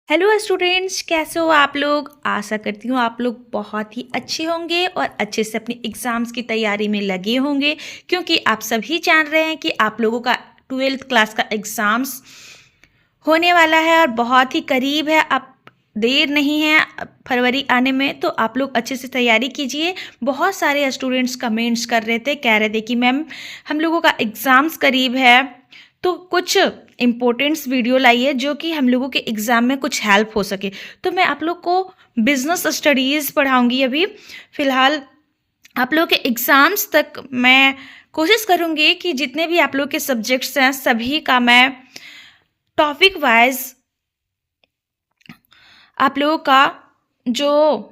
Hello students, कैसे हो आप लोग। आशा करती हूँ आप लोग बहुत ही अच्छे होंगे और अच्छे से अपनी एग्ज़ाम्स की तैयारी में लगे होंगे, क्योंकि आप सभी जान रहे हैं कि आप लोगों का 12th क्लास का एग्ज़ाम्स होने वाला है और बहुत ही करीब है। अब देर नहीं है फरवरी आने में, तो आप लोग अच्छे से तैयारी कीजिए। बहुत सारे स्टूडेंट्स कमेंट्स कर रहे थे, कह रहे थे कि मैम हम लोगों का एग्ज़ाम्स करीब है, तो कुछ इम्पोर्टेंट्स वीडियो लाइए जो कि हम लोगों के एग्ज़ाम में कुछ हेल्प हो सके। तो मैं आप लोग को बिजनेस स्टडीज़ पढ़ाऊंगी अभी फ़िलहाल। आप लोग के एग्ज़ाम्स तक मैं कोशिश करूंगी कि जितने भी आप लोग के सब्जेक्ट्स हैं सभी का मैं टॉपिक वाइज आप लोगों का जो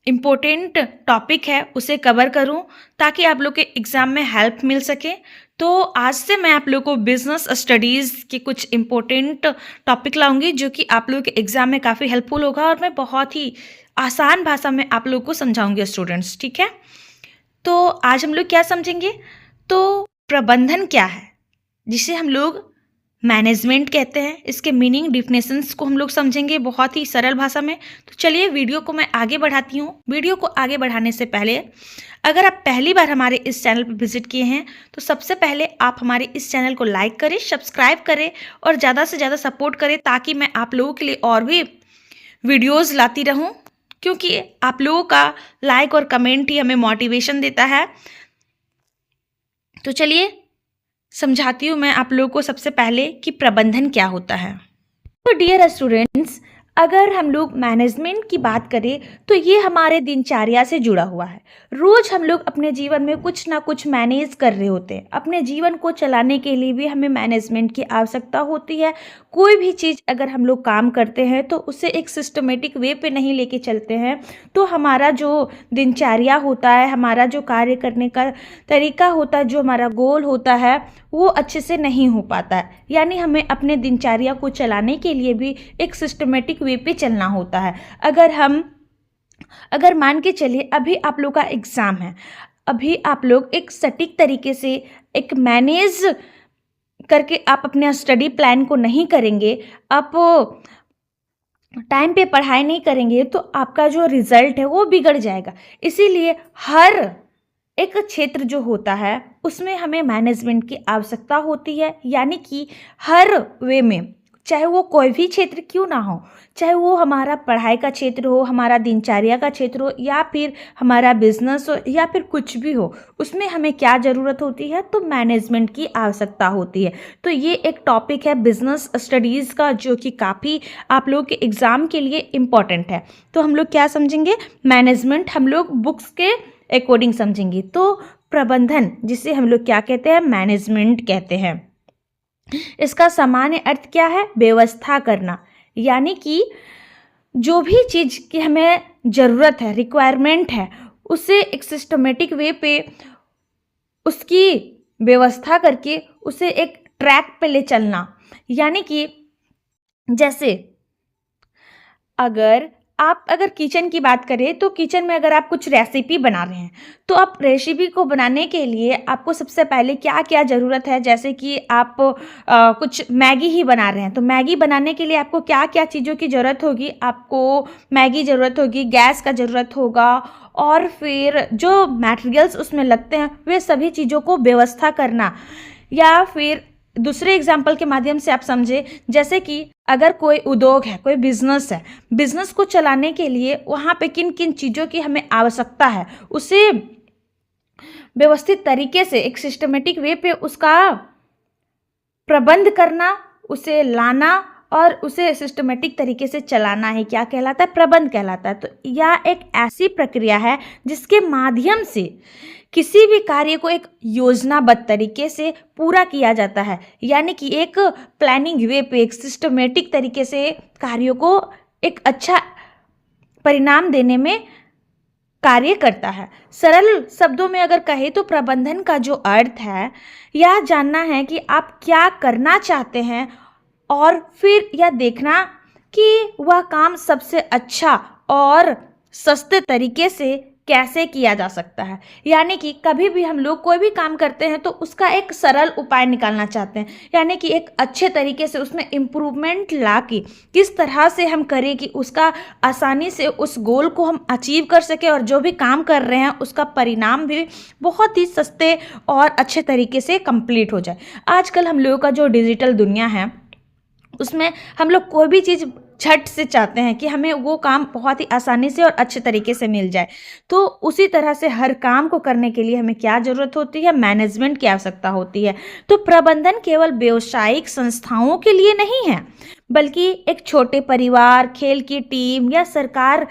इम्पोर्टेंट टॉपिक है उसे कवर करूं, ताकि आप लोग के एग्ज़ाम में हेल्प मिल सके। तो आज से मैं आप लोग को बिजनेस स्टडीज़ के कुछ इम्पोर्टेंट टॉपिक लाऊंगी जो कि आप लोग के एग्ज़ाम में काफ़ी हेल्पफुल होगा, और मैं बहुत ही आसान भाषा में आप लोग को समझाऊंगी स्टूडेंट्स, ठीक है। तो आज हम लोग क्या समझेंगे, तो प्रबंधन क्या है, जिसे हम लोग मैनेजमेंट कहते हैं। इसके मीनिंग डिफिनेशंस को हम लोग समझेंगे बहुत ही सरल भाषा में। तो चलिए वीडियो को मैं आगे बढ़ाती हूँ। वीडियो को आगे बढ़ाने से पहले, अगर आप पहली बार हमारे इस चैनल पर विजिट किए हैं तो सबसे पहले आप हमारे इस चैनल को लाइक करें, सब्सक्राइब करें और ज़्यादा से ज़्यादा सपोर्ट करें, ताकि मैं आप लोगों के लिए और भी वीडियोज़ लाती रहूँ, क्योंकि आप लोगों का लाइक और कमेंट ही हमें मोटिवेशन देता है। तो चलिए समझाती हूँ मैं आप लोगों को सबसे पहले कि प्रबंधन क्या होता है। तो डियर स्टूडेंट्स, अगर हम लोग मैनेजमेंट की बात करें तो ये हमारे दिनचर्या से जुड़ा हुआ है। रोज हम लोग अपने जीवन में कुछ ना कुछ मैनेज कर रहे होते हैं। अपने जीवन को चलाने के लिए भी हमें मैनेजमेंट की आवश्यकता होती है। कोई भी चीज़ अगर हम लोग काम करते हैं तो उसे एक सिस्टमेटिक वे पे नहीं लेके चलते हैं, तो हमारा जो दिनचर्या होता है, हमारा जो कार्य करने का तरीका होता है, जो हमारा गोल होता है, वो अच्छे से नहीं हो पाता है। यानी हमें अपने दिनचर्या को चलाने के लिए भी एक सिस्टमेटिक वे पे चलना होता है। अगर मान के चलिए अभी आप लोग का एग्ज़ाम है, अभी आप लोग एक सटीक तरीके से एक मैनेज करके आप अपने स्टडी प्लान को नहीं करेंगे, आप टाइम पे पढ़ाई नहीं करेंगे, तो आपका जो रिजल्ट है वो बिगड़ जाएगा। इसीलिए हर एक क्षेत्र जो होता है उसमें हमें मैनेजमेंट की आवश्यकता होती है। यानी कि हर वे में, चाहे वो कोई भी क्षेत्र क्यों ना हो, चाहे वो हमारा पढ़ाई का क्षेत्र हो, हमारा दिनचर्या का क्षेत्र हो, या फिर हमारा बिजनेस हो, या फिर कुछ भी हो, उसमें हमें क्या ज़रूरत होती है, तो मैनेजमेंट की आवश्यकता होती है। तो ये एक टॉपिक है बिजनेस स्टडीज़ का, जो कि काफ़ी आप लोग के एग्ज़ाम के लिए इम्पॉर्टेंट है। तो हम लोग क्या समझेंगे, मैनेजमेंट हम लोग बुक्स के अकॉर्डिंग समझेंगे। तो प्रबंधन, जिसे हम लोग क्या कहते हैं, मैनेजमेंट कहते हैं। इसका सामान्य अर्थ क्या है, व्यवस्था करना। यानी कि जो भी चीज़ की हमें ज़रूरत है, रिक्वायरमेंट है, उसे एक सिस्टमेटिक वे पे उसकी व्यवस्था करके उसे एक ट्रैक पे ले चलना। यानी कि जैसे अगर किचन की बात करें, तो किचन में अगर आप कुछ रेसिपी बना रहे हैं, तो आप रेसिपी को बनाने के लिए आपको सबसे पहले क्या क्या ज़रूरत है। जैसे कि आप कुछ मैगी ही बना रहे हैं, तो मैगी बनाने के लिए आपको क्या क्या चीज़ों की ज़रूरत होगी। आपको मैगी ज़रूरत होगी, गैस का ज़रूरत होगा, और फिर जो मटेरियल्स उसमें लगते हैं वे सभी चीज़ों को व्यवस्था करना। या फिर दूसरे एग्जाम्पल के माध्यम से आप समझे, जैसे कि अगर कोई उद्योग है, कोई बिजनेस है, बिजनेस को चलाने के लिए वहाँ पे किन किन चीज़ों की हमें आवश्यकता है, उसे व्यवस्थित तरीके से एक सिस्टमेटिक वे पे उसका प्रबंध करना, उसे लाना और उसे सिस्टमेटिक तरीके से चलाना ही क्या कहलाता है, प्रबंध कहलाता है। तो यह एक ऐसी प्रक्रिया है जिसके माध्यम से किसी भी कार्य को एक योजनाबद्ध तरीके से पूरा किया जाता है। यानी कि एक प्लानिंग वे पे, एक सिस्टमेटिक तरीके से कार्यों को एक अच्छा परिणाम देने में कार्य करता है। सरल शब्दों में अगर कहें तो प्रबंधन का जो अर्थ है, यह जानना है कि आप क्या करना चाहते हैं, और फिर यह देखना कि वह काम सबसे अच्छा और सस्ते तरीके से कैसे किया जा सकता है। यानी कि कभी भी हम लोग कोई भी काम करते हैं तो उसका एक सरल उपाय निकालना चाहते हैं, यानी कि एक अच्छे तरीके से उसमें इम्प्रूवमेंट ला के किस तरह से हम करें कि उसका आसानी से उस गोल को हम अचीव कर सके और जो भी काम कर रहे हैं उसका परिणाम भी बहुत ही सस्ते और अच्छे तरीके से कंप्लीट हो जाए। आजकल हम लोगों का जो डिजिटल दुनिया है उसमें हम लोग कोई भी चीज़ झट से चाहते हैं कि हमें वो काम बहुत ही आसानी से और अच्छे तरीके से मिल जाए। तो उसी तरह से हर काम को करने के लिए हमें क्या ज़रूरत होती है, मैनेजमेंट की आवश्यकता होती है। तो प्रबंधन केवल व्यावसायिक संस्थाओं के लिए नहीं है, बल्कि एक छोटे परिवार, खेल की टीम या सरकार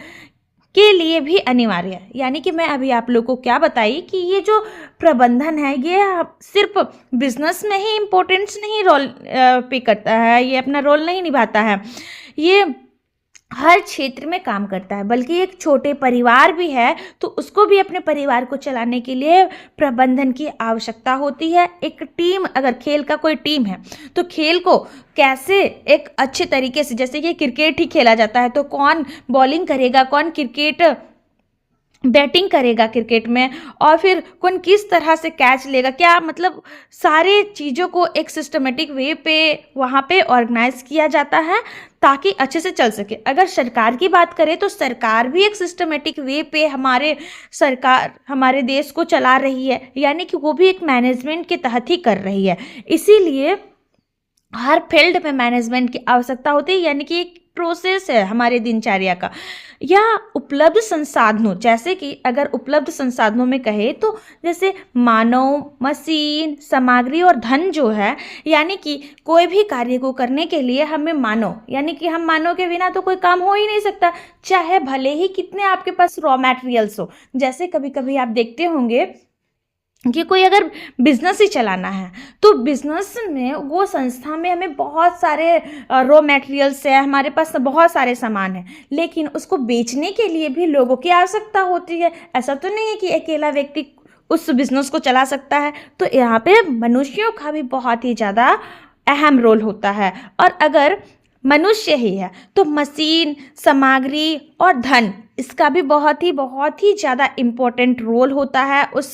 के लिए भी अनिवार्य है। यानी कि मैं अभी आप लोग को क्या बताई कि ये जो प्रबंधन है ये सिर्फ बिजनेस में ही इम्पोर्टेंस नहीं रोल पे करता है, ये अपना रोल नहीं निभाता है, ये हर क्षेत्र में काम करता है। बल्कि एक छोटे परिवार भी है तो उसको भी अपने परिवार को चलाने के लिए प्रबंधन की आवश्यकता होती है। एक टीम, अगर खेल का कोई टीम है तो खेल को कैसे एक अच्छे तरीके से, जैसे कि क्रिकेट ही खेला जाता है तो कौन बॉलिंग करेगा, कौन क्रिकेट बैटिंग करेगा क्रिकेट में, और फिर कौन किस तरह से कैच लेगा, क्या मतलब सारे चीज़ों को एक सिस्टमेटिक वे पे वहाँ पे ऑर्गेनाइज किया जाता है ताकि अच्छे से चल सके। अगर सरकार की बात करें तो सरकार भी एक सिस्टमेटिक वे पे सरकार हमारे देश को चला रही है, यानी कि वो भी एक मैनेजमेंट के तहत ही कर रही है। इसीलिए हर फील्ड में मैनेजमेंट की आवश्यकता होती है, यानी कि एक प्रोसेस है हमारे दिनचर्या का। या उपलब्ध संसाधनों, जैसे कि अगर उपलब्ध संसाधनों में कहे तो जैसे मानव, मशीन, सामग्री और धन जो है, यानी कि कोई भी कार्य को करने के लिए हमें मानव, यानी कि हम मानव के बिना तो कोई काम हो ही नहीं सकता, चाहे भले ही कितने आपके पास रॉ मटेरियल्स हो। जैसे कभी कभी आप देखते होंगे कि कोई अगर बिजनेस ही चलाना है तो बिजनेस में वो संस्था में हमें बहुत सारे रॉ मटेरियल्स है, हमारे पास बहुत सारे सामान है, लेकिन उसको बेचने के लिए भी लोगों की आवश्यकता होती है। ऐसा तो नहीं है कि अकेला व्यक्ति उस बिजनेस को चला सकता है, तो यहाँ पे मनुष्यों का भी बहुत ही ज़्यादा अहम रोल होता है। और अगर मनुष्य ही है तो मशीन, सामग्री और धन, इसका भी बहुत ही ज़्यादा इम्पोर्टेंट रोल होता है उस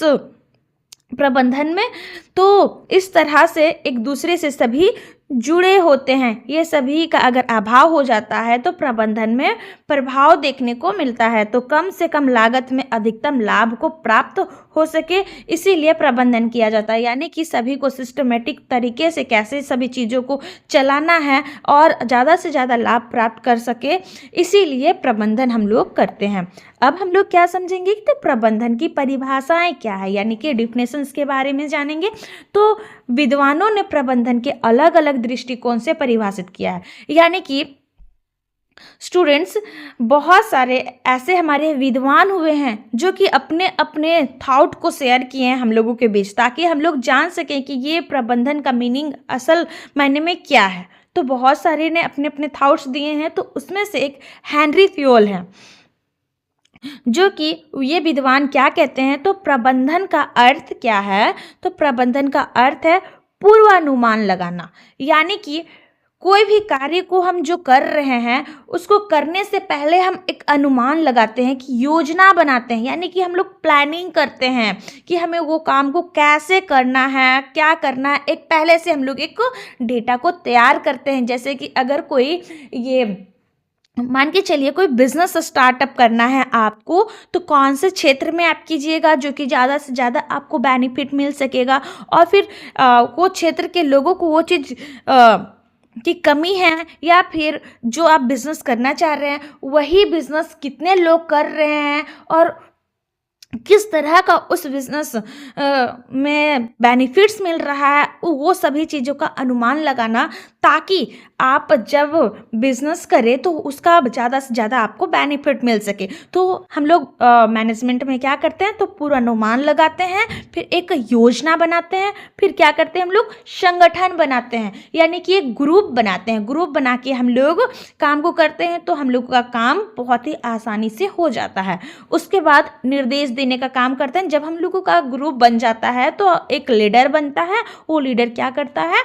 प्रबंधन में। तो इस तरह से एक दूसरे से सभी जुड़े होते हैं। ये सभी का अगर अभाव हो जाता है तो प्रबंधन में प्रभाव देखने को मिलता है, तो कम से कम लागत में अधिकतम लाभ को प्राप्त हो सके, इसीलिए प्रबंधन किया जाता है। यानी कि सभी को सिस्टमेटिक तरीके से कैसे सभी चीज़ों को चलाना है और ज़्यादा से ज़्यादा लाभ प्राप्त कर सके, इसीलिए प्रबंधन हम लोग करते हैं। अब हम लोग क्या समझेंगे कि तो प्रबंधन की परिभाषाएं क्या है, यानी कि डिफिनेशंस के बारे में जानेंगे। तो विद्वानों ने प्रबंधन के अलग अलग दृष्टिकोण से परिभाषित किया है। यानी कि स्टूडेंट्स, बहुत सारे ऐसे हमारे विद्वान हुए हैं जो कि अपने अपने थॉट को शेयर किए हैं हम लोगों के बीच, ताकि हम लोग जान सकें कि ये प्रबंधन का मीनिंग असल मायने में क्या है। तो बहुत सारे ने अपने अपने थॉट्स दिए हैं, तो उसमें से एक हेनरी फ्योल है, जो कि ये विद्वान क्या कहते हैं, तो प्रबंधन का अर्थ क्या है, तो प्रबंधन का अर्थ है पूर्वानुमान लगाना। यानी कि कोई भी कार्य को हम जो कर रहे हैं उसको करने से पहले हम एक अनुमान लगाते हैं, कि योजना बनाते हैं, यानी कि हम लोग प्लानिंग करते हैं कि हमें वो काम को कैसे करना है, क्या करना है। एक पहले से हम लोग एक डेटा को तैयार करते हैं। जैसे कि अगर कोई ये मान के चलिए कोई बिजनेस स्टार्टअप करना है आपको, तो कौन से क्षेत्र में आप कीजिएगा जो कि ज़्यादा से ज़्यादा आपको बेनिफिट मिल सकेगा, और फिर वो क्षेत्र के लोगों को वो चीज़ की कमी है, या फिर जो आप बिजनेस करना चाह रहे हैं वही बिजनेस कितने लोग कर रहे हैं और किस तरह का उस बिजनेस में बेनिफिट्स मिल रहा है, वो सभी चीज़ों का अनुमान लगाना, ताकि आप जब बिजनेस करें तो उसका ज़्यादा से ज़्यादा आपको बेनिफिट मिल सके। तो हम लोग मैनेजमेंट में क्या करते हैं, तो पूर्वानुमान लगाते हैं, फिर एक योजना बनाते हैं, फिर क्या करते हैं हम लोग संगठन बनाते हैं, यानी कि एक ग्रुप बनाते हैं। ग्रुप बना के हम लोग काम को करते हैं, तो हम लोग का काम बहुत ही आसानी से हो जाता है। उसके बाद निर्देश देने का काम करते हैं। जब हम लोगों का ग्रुप बन जाता है तो एक लीडर बनता है, वो लीडर क्या करता है,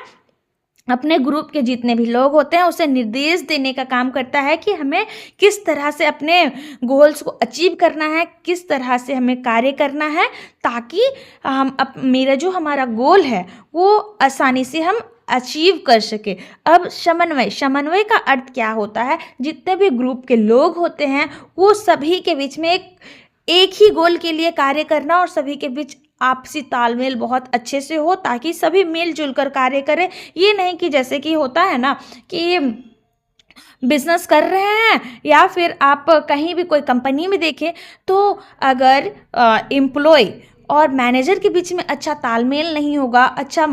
अपने ग्रुप के जितने भी लोग होते हैं उसे निर्देश देने का काम करता है कि हमें किस तरह से अपने गोल्स को अचीव करना है, किस तरह से हमें कार्य करना है, ताकि हम मेरा जो हमारा गोल है वो आसानी से हम अचीव कर सके। अब समन्वय का अर्थ क्या होता है? जितने भी ग्रुप के लोग होते हैं वो सभी के बीच में एक ही गोल के लिए कार्य करना और सभी के बीच आपसी तालमेल बहुत अच्छे से हो, ताकि सभी मिलजुल कर कार्य करें। ये नहीं कि जैसे कि होता है ना कि बिजनेस कर रहे हैं या फिर आप कहीं भी कोई कंपनी में देखें, तो अगर एम्प्लॉय और मैनेजर के बीच में अच्छा तालमेल नहीं होगा, अच्छा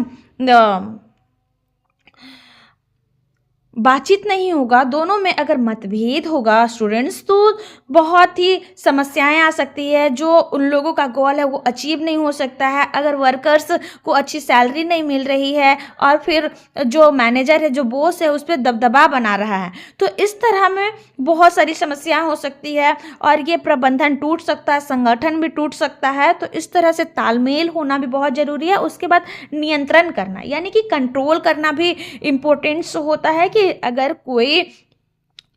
बातचीत नहीं होगा, दोनों में अगर मतभेद होगा स्टूडेंट्स, तो बहुत ही समस्याएं आ सकती है। जो उन लोगों का गोल है वो अचीव नहीं हो सकता है। अगर वर्कर्स को अच्छी सैलरी नहीं मिल रही है और फिर जो मैनेजर है, जो बॉस है, उस पर दबदबा बना रहा है, तो इस तरह में बहुत सारी समस्याएं हो सकती है और ये प्रबंधन टूट सकता है, संगठन भी टूट सकता है। तो इस तरह से तालमेल होना भी बहुत ज़रूरी है। उसके बाद नियंत्रण करना यानी कि कंट्रोल करना भी इम्पोर्टेंस होता है कि अगर कोई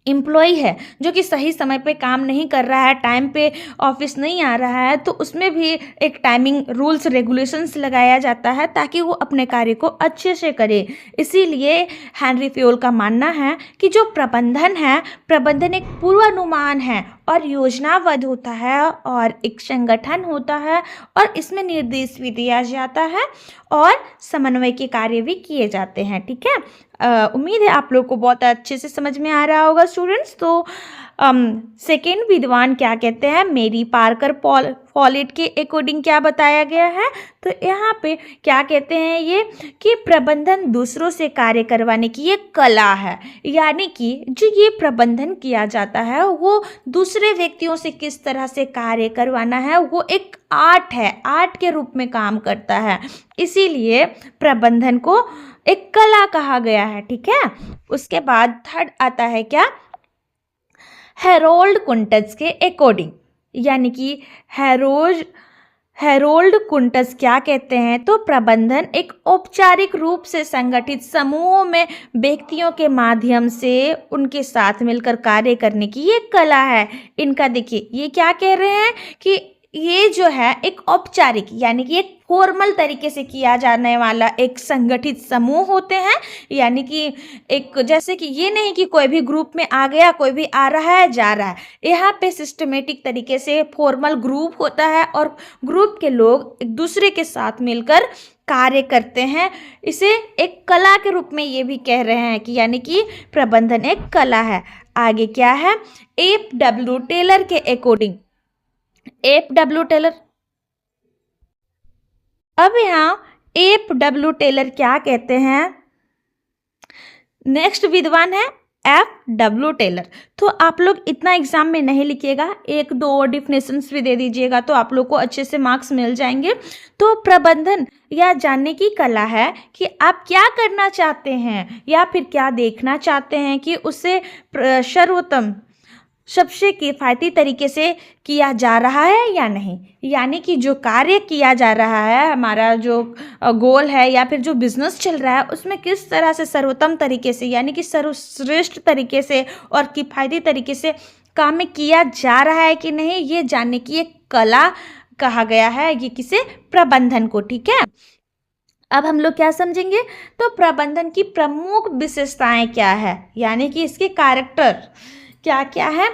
एम्प्लॉय है जो कि सही समय पे काम नहीं कर रहा है, टाइम पे ऑफिस नहीं आ रहा है, तो उसमें भी एक टाइमिंग रूल्स रेगुलेशंस लगाया जाता है ताकि वो अपने कार्य को अच्छे से करे। इसीलिए हेनरी फ्योल का मानना है कि जो प्रबंधन है, प्रबंधन एक पूर्वानुमान है और योजनाबद्ध होता है और एक संगठन होता है और इसमें निर्देश भी दिया जाता है और समन्वय के कार्य भी किए जाते हैं। ठीक है, उम्मीद है आप लोग को बहुत अच्छे से समझ में आ रहा होगा स्टूडेंट्स। तो सेकेंड विद्वान क्या कहते हैं, मेरी पार्कर फॉलेट के अकॉर्डिंग क्या बताया गया है, तो यहाँ पे क्या कहते हैं ये कि प्रबंधन दूसरों से कार्य करवाने की एक कला है। यानी कि जो ये प्रबंधन किया जाता है वो दूसरे व्यक्तियों से किस तरह से कार्य करवाना है, वो एक आर्ट है, आर्ट के रूप में काम करता है। इसीलिए प्रबंधन को एक कला कहा गया है। ठीक है, उसके बाद थर्ड आता है क्या, हेरोल्ड कुंटज के अकॉर्डिंग, यानी कि हेरोल्ड कुंटज क्या कहते हैं, तो प्रबंधन एक औपचारिक रूप से संगठित समूहों में व्यक्तियों के माध्यम से उनके साथ मिलकर कार्य करने की ये कला है। इनका देखिए ये क्या कह रहे हैं कि ये जो है एक औपचारिक यानी कि एक फॉर्मल तरीके से किया जाने वाला एक संगठित समूह होते हैं। यानी कि एक जैसे कि ये नहीं कि कोई भी ग्रुप में आ गया, कोई भी आ रहा है जा रहा है, यहाँ पे सिस्टमेटिक तरीके से फॉर्मल ग्रुप होता है और ग्रुप के लोग एक दूसरे के साथ मिलकर कार्य करते हैं। इसे एक कला के रूप में ये भी कह रहे हैं कि यानी कि प्रबंधन एक कला है। आगे क्या है, F.W. टेलर के अकॉर्डिंग, F.W. टेलर, अब यहाँ F.W. टेलर क्या कहते हैं, नेक्स्ट विद्वान है F.W. टेलर। तो आप लोग इतना एग्जाम में नहीं लिखिएगा, एक दो और डिफिनेशंस भी दे दीजिएगा तो आप लोग को अच्छे से मार्क्स मिल जाएंगे। तो प्रबंधन या जानने की कला है कि आप क्या करना चाहते हैं या फिर क्या देखना चाहते हैं कि उसे सर्वोत्तम सबसे किफ़ायती तरीके से किया जा रहा है या नहीं। यानी कि जो कार्य किया जा रहा है, हमारा जो गोल है या फिर जो बिजनेस चल रहा है, उसमें किस तरह से सर्वोत्तम तरीके से यानी कि सर्वश्रेष्ठ तरीके से और किफ़ायती तरीके से काम में किया जा रहा है कि नहीं, ये जानने की एक कला कहा गया है ये किसे, प्रबंधन को। ठीक है, अब हम लोग क्या समझेंगे, तो प्रबंधन की प्रमुख विशेषताएं क्या है, यानी कि इसके कैरेक्टर क्या क्या है,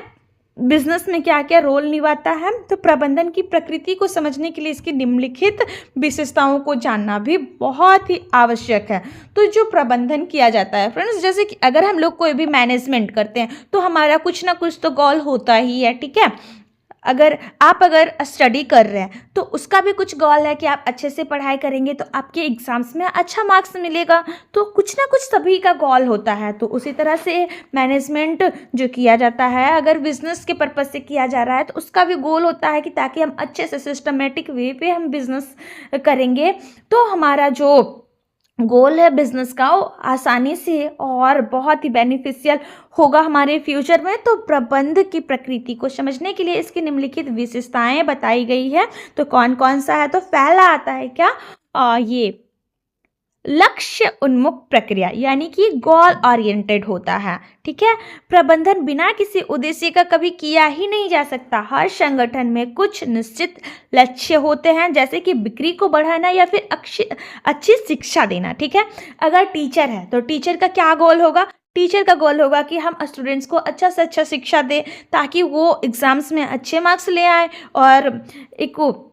बिजनेस में क्या क्या रोल निभाता है। तो प्रबंधन की प्रकृति को समझने के लिए इसकी निम्नलिखित विशेषताओं को जानना भी बहुत ही आवश्यक है। तो जो प्रबंधन किया जाता है फ्रेंड्स, जैसे कि अगर हम लोग कोई भी मैनेजमेंट करते हैं तो हमारा कुछ ना कुछ तो गोल होता ही है। ठीक है, अगर स्टडी कर रहे हैं तो उसका भी कुछ गोल है कि आप अच्छे से पढ़ाई करेंगे तो आपके एग्जाम्स में अच्छा मार्क्स मिलेगा। तो कुछ ना कुछ सभी का गोल होता है। तो उसी तरह से मैनेजमेंट जो किया जाता है, अगर बिजनेस के पर्पज से किया जा रहा है तो उसका भी गोल होता है कि ताकि हम अच्छे से सिस्टमेटिक वे पे हम बिजनेस करेंगे तो हमारा जो गोल है बिजनेस का वो आसानी से और बहुत ही बेनिफिशियल होगा हमारे फ्यूचर में। तो प्रबंध की प्रकृति को समझने के लिए इसकी निम्नलिखित विशेषताएं बताई गई है। तो कौन कौन सा है, तो पहला आता है क्या, ये लक्ष्य उन्मुख प्रक्रिया यानी कि गोल ओरिएंटेड होता है। ठीक है, प्रबंधन बिना किसी उद्देश्य का कभी किया ही नहीं जा सकता। हर संगठन में कुछ निश्चित लक्ष्य होते हैं, जैसे कि बिक्री को बढ़ाना या फिर अच्छी शिक्षा देना। ठीक है, अगर टीचर है तो टीचर का क्या गोल होगा? टीचर का गोल होगा कि हम स्टूडेंट्स को अच्छा से अच्छा शिक्षा दें ताकि वो एग्जाम्स में अच्छे मार्क्स ले आए। और एक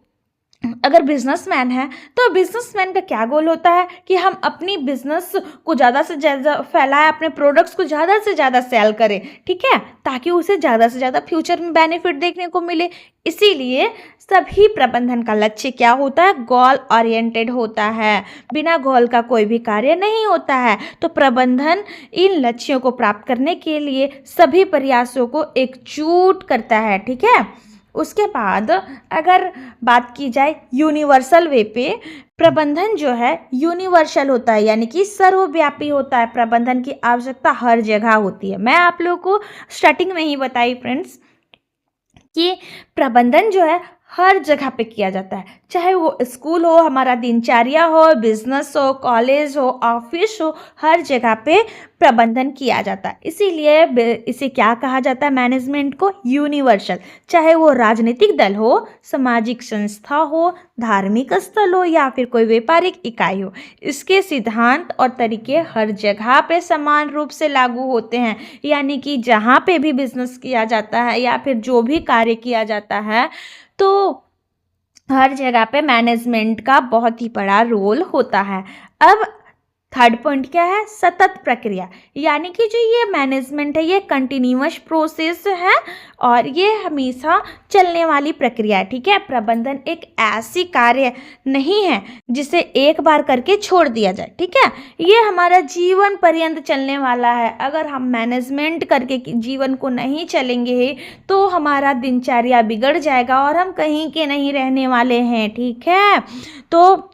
अगर बिजनेसमैन है तो बिजनेसमैन का क्या गोल होता है कि हम अपनी बिजनेस को ज़्यादा से ज़्यादा फैलाएं, अपने प्रोडक्ट्स को ज़्यादा से ज़्यादा सेल करें। ठीक है, ताकि उसे ज़्यादा से ज़्यादा फ्यूचर में बेनिफिट देखने को मिले। इसीलिए सभी प्रबंधन का लक्ष्य क्या होता है? गोल ओरिएंटेड होता है। बिना गोल का कोई भी कार्य नहीं होता है। तो प्रबंधन इन लक्ष्यों को प्राप्त करने के लिए सभी प्रयासों को एकजुट करता है। ठीक है, उसके बाद अगर बात की जाए यूनिवर्सल वे पे, प्रबंधन जो है यूनिवर्सल होता है यानी कि सर्वव्यापी होता है। प्रबंधन की आवश्यकता हर जगह होती है। मैं आप लोगों को स्टार्टिंग में ही बताई फ्रेंड्स कि प्रबंधन जो है हर जगह पे किया जाता है, चाहे वो स्कूल हो, हमारा दिनचर्या हो, बिजनेस हो, कॉलेज हो, ऑफिस हो, हर जगह पे प्रबंधन किया जाता है। इसीलिए इसे क्या कहा जाता है? मैनेजमेंट को यूनिवर्सल। चाहे वो राजनीतिक दल हो, सामाजिक संस्था हो, धार्मिक स्थल हो या फिर कोई व्यापारिक इकाई हो, इसके सिद्धांत और तरीके हर जगह पे समान रूप से लागू होते हैं। यानी कि जहाँ पे भी बिजनेस किया जाता है या फिर जो भी कार्य किया जाता है तो हर जगह पे मैनेजमेंट का बहुत ही बड़ा रोल होता है। अब थर्ड पॉइंट क्या है? सतत प्रक्रिया, यानी कि जो ये मैनेजमेंट है ये कंटिन्यूअस प्रोसेस है और ये हमेशा चलने वाली प्रक्रिया है। ठीक है, प्रबंधन एक ऐसी कार्य नहीं है जिसे एक बार करके छोड़ दिया जाए। ठीक है, ये हमारा जीवन पर्यंत चलने वाला है। अगर हम मैनेजमेंट करके जीवन को नहीं चलेंगे तो हमारा दिनचर्या बिगड़ जाएगा और हम कहीं के नहीं रहने वाले हैं। ठीक है, तो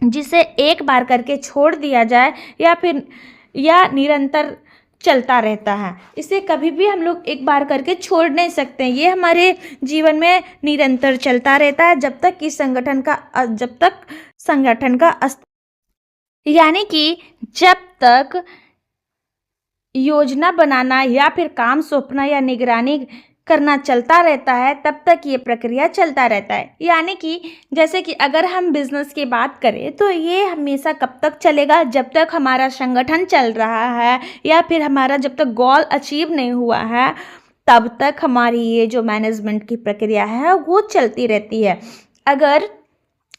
जिसे एक बार करके छोड़ दिया जाए या निरंतर चलता रहता है, इसे कभी भी हम लोग एक बार करके छोड़ नहीं सकते। ये हमारे जीवन में निरंतर चलता रहता है जब तक संगठन का यानी कि जब तक योजना बनाना या फिर काम सौंपना या निगरानी करना चलता रहता है तब तक ये प्रक्रिया चलता रहता है। यानी कि जैसे कि अगर हम बिजनेस की बात करें तो ये हमेशा कब तक चलेगा? जब तक हमारा संगठन चल रहा है या फिर हमारा जब तक गोल अचीव नहीं हुआ है तब तक हमारी ये जो मैनेजमेंट की प्रक्रिया है वो चलती रहती है। अगर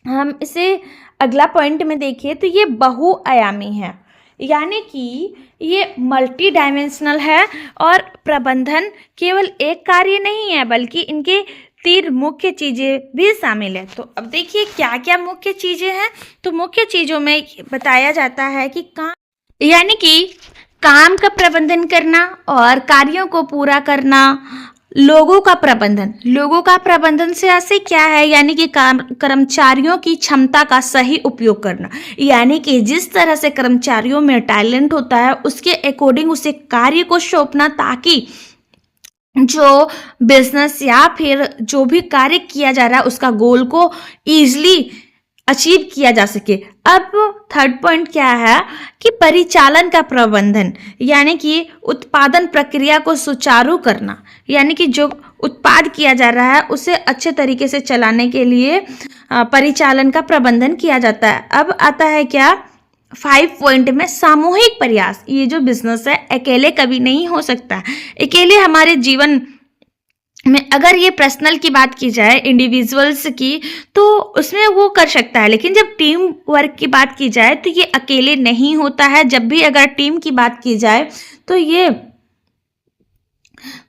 हम इसे अगला पॉइंट में देखिए तो ये बहुआयामी है, यानी कि ये मल्टी डायमेंशनल है और प्रबंधन केवल एक कार्य नहीं है बल्कि इनके 3 मुख्य चीज़ें भी शामिल है। तो अब देखिए क्या क्या मुख्य चीज़ें हैं। तो मुख्य चीज़ों में बताया जाता है कि यानी कि काम का प्रबंधन करना और कार्यों को पूरा करना। लोगों का प्रबंधन से ऐसे क्या है? यानी कि कर्मचारियों की क्षमता का सही उपयोग करना, यानी कि जिस तरह से कर्मचारियों में टैलेंट होता है उसके अकॉर्डिंग उसे कार्य को सौंपना ताकि जो बिजनेस या फिर जो भी कार्य किया जा रहा है उसका गोल को ईजिली अचीव किया जा सके। अब थर्ड पॉइंट क्या है कि परिचालन का प्रबंधन, यानी कि उत्पादन प्रक्रिया को सुचारू करना, यानी कि जो उत्पाद किया जा रहा है उसे अच्छे तरीके से चलाने के लिए परिचालन का प्रबंधन किया जाता है। अब आता है क्या 5 पॉइंट में सामूहिक प्रयास। ये जो बिजनेस है अकेले कभी नहीं हो सकता। अकेले हमारे जीवन में अगर ये पर्सनल की बात की जाए, इंडिविजुअल्स की, तो उसमें वो कर सकता है, लेकिन जब टीम वर्क की बात की जाए तो ये अकेले नहीं होता है। जब भी अगर टीम की बात की जाए तो ये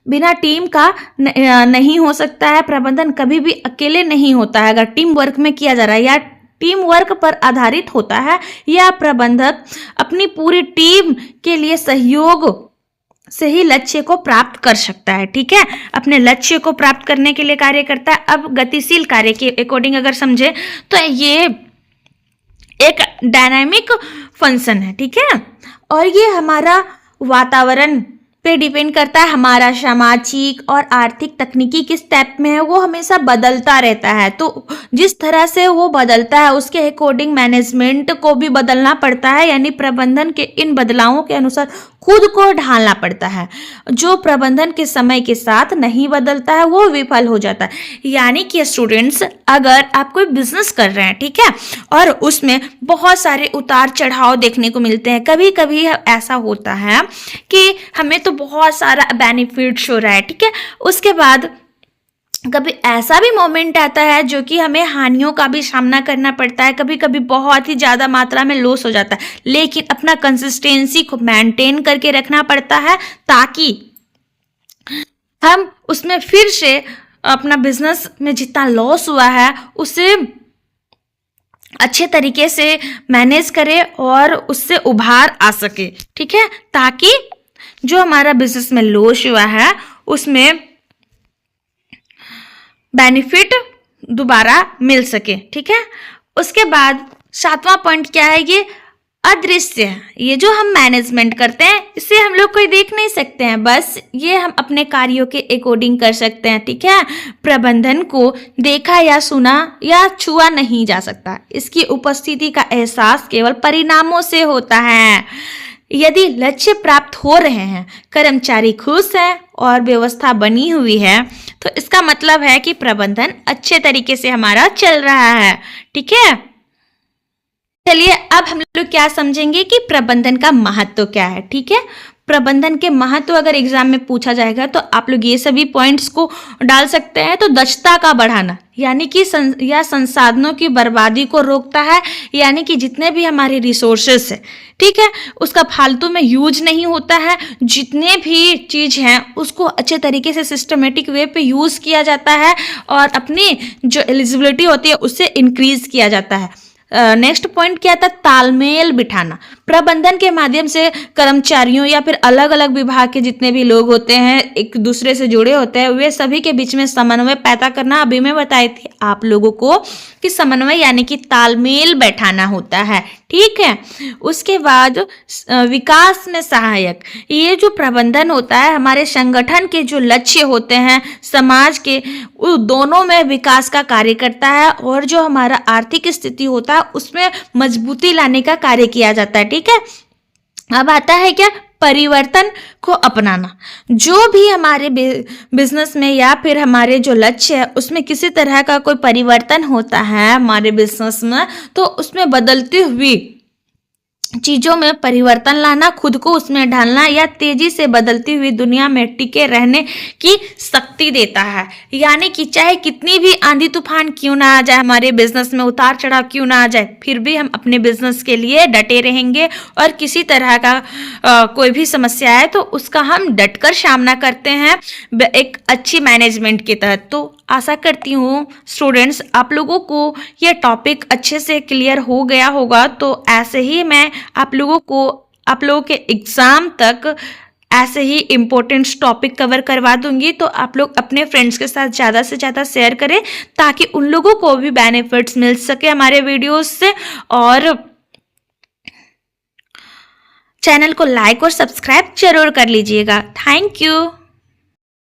बिना टीम का नहीं हो सकता है। प्रबंधन कभी भी अकेले नहीं होता है। अगर टीम वर्क में किया जा रहा है या टीम वर्क पर आधारित होता है या प्रबंधक अपनी पूरी टीम के लिए सहयोग से ही लक्ष्य को प्राप्त कर सकता है। ठीक है, अपने लक्ष्य को प्राप्त करने के लिए कार्य करता है। अब गतिशील कार्य के अकॉर्डिंग अगर समझे तो ये एक डायनामिक फंक्शन है। ठीक है, और ये हमारा वातावरण पे डिपेंड करता है, हमारा सामाजिक और आर्थिक तकनीकी किस स्टेप में है वो हमेशा बदलता रहता है। तो जिस तरह से वो बदलता है उसके अकॉर्डिंग मैनेजमेंट को भी बदलना पड़ता है, यानी प्रबंधन के इन बदलावों के अनुसार खुद को ढालना पड़ता है। जो प्रबंधन के समय के साथ नहीं बदलता है वो विफल हो जाता है। यानी कि स्टूडेंट्स, अगर आप कोई बिजनेस कर रहे हैं, ठीक है, और उसमें बहुत सारे उतार चढ़ाव देखने को मिलते हैं, कभी कभी ऐसा होता है कि हमें तो बहुत सारा बेनिफिट्स हो रहा है, ठीक है, उसके बाद कभी ऐसा भी मोमेंट आता है जो कि हमें हानियों का भी सामना करना पड़ता है, कभी कभी बहुत ही ज़्यादा मात्रा में लॉस हो जाता है, लेकिन अपना कंसिस्टेंसी को मेंटेन करके रखना पड़ता है ताकि हम उसमें फिर से अपना बिजनेस में जितना लॉस हुआ है उसे अच्छे तरीके से मैनेज करें और उससे उभार आ सके, ठीक है, ताकि जो हमारा बिजनेस में लॉस हुआ है उसमें बेनिफिट दोबारा मिल सके, ठीक है। उसके बाद 7वां पॉइंट क्या है, ये अदृश्य। ये जो हम मैनेजमेंट करते हैं इसे हम लोग कोई देख नहीं सकते हैं, बस ये हम अपने कार्यों के अकॉर्डिंग कर सकते हैं, ठीक है। प्रबंधन को देखा या सुना या छुआ नहीं जा सकता, इसकी उपस्थिति का एहसास केवल परिणामों से होता है। यदि लक्ष्य प्राप्त हो रहे हैं, कर्मचारी खुश हैं और व्यवस्था बनी हुई है, तो इसका मतलब है कि प्रबंधन अच्छे तरीके से हमारा चल रहा है, ठीक है। चलिए अब हम लोग क्या समझेंगे कि प्रबंधन का महत्व क्या है, ठीक है। प्रबंधन के महत्व अगर एग्जाम में पूछा जाएगा तो आप लोग ये सभी पॉइंट्स को डाल सकते हैं। तो दक्षता का बढ़ाना, यानी कि या संसाधनों की बर्बादी को रोकता है, यानी कि जितने भी हमारे रिसोर्सेस है, ठीक है, उसका फालतू में यूज नहीं होता है। जितने भी चीज हैं उसको अच्छे तरीके से सिस्टमेटिक वे पे यूज किया जाता है और अपनी जो एलिजिबिलिटी होती है उससे इंक्रीज किया जाता है। नेक्स्ट पॉइंट क्या था, तालमेल बिठाना। प्रबंधन के माध्यम से कर्मचारियों या फिर अलग अलग विभाग के जितने भी लोग होते हैं एक दूसरे से जुड़े होते हैं, वे सभी के बीच में समन्वय पैदा करना। अभी मैं बताई थी आप लोगों को कि समन्वय यानी कि तालमेल बैठाना होता है, ठीक है। उसके बाद विकास में सहायक, ये जो प्रबंधन होता है हमारे संगठन के जो लक्ष्य होते हैं समाज के, उन दोनों में विकास का कार्य करता है और जो हमारा आर्थिक स्थिति होता है उसमें मजबूती लाने का कार्य किया जाता है, ठीक है। अब आता है क्या, परिवर्तन को अपनाना। जो भी हमारे बिजनेस में या फिर हमारे जो लक्ष्य है उसमें किसी तरह का कोई परिवर्तन होता है हमारे बिजनेस में, तो उसमें बदलती हुई चीजों में परिवर्तन लाना, खुद को उसमें ढालना या तेजी से बदलती हुई दुनिया में टिके रहने की शक्ति देता है। यानी कि चाहे कितनी भी आंधी तूफान क्यों ना आ जाए, हमारे बिजनेस में उतार चढ़ाव क्यों ना आ जाए, फिर भी हम अपने बिजनेस के लिए डटे रहेंगे और किसी तरह का कोई भी समस्या है तो उसका हम डटकर सामना करते हैं एक अच्छी मैनेजमेंट के तहत। तो आशा करती हूँ स्टूडेंट्स आप लोगों को ये टॉपिक अच्छे से क्लियर हो गया होगा। तो ऐसे ही मैं आप लोगों के एग्ज़ाम तक ऐसे ही इम्पोर्टेंट टॉपिक कवर करवा दूंगी। तो आप लोग अपने फ्रेंड्स के साथ ज़्यादा से ज़्यादा शेयर करें ताकि उन लोगों को भी बेनिफिट्स मिल सके हमारे वीडियोस से। और चैनल को लाइक और सब्सक्राइब जरूर कर लीजिएगा। Thank you.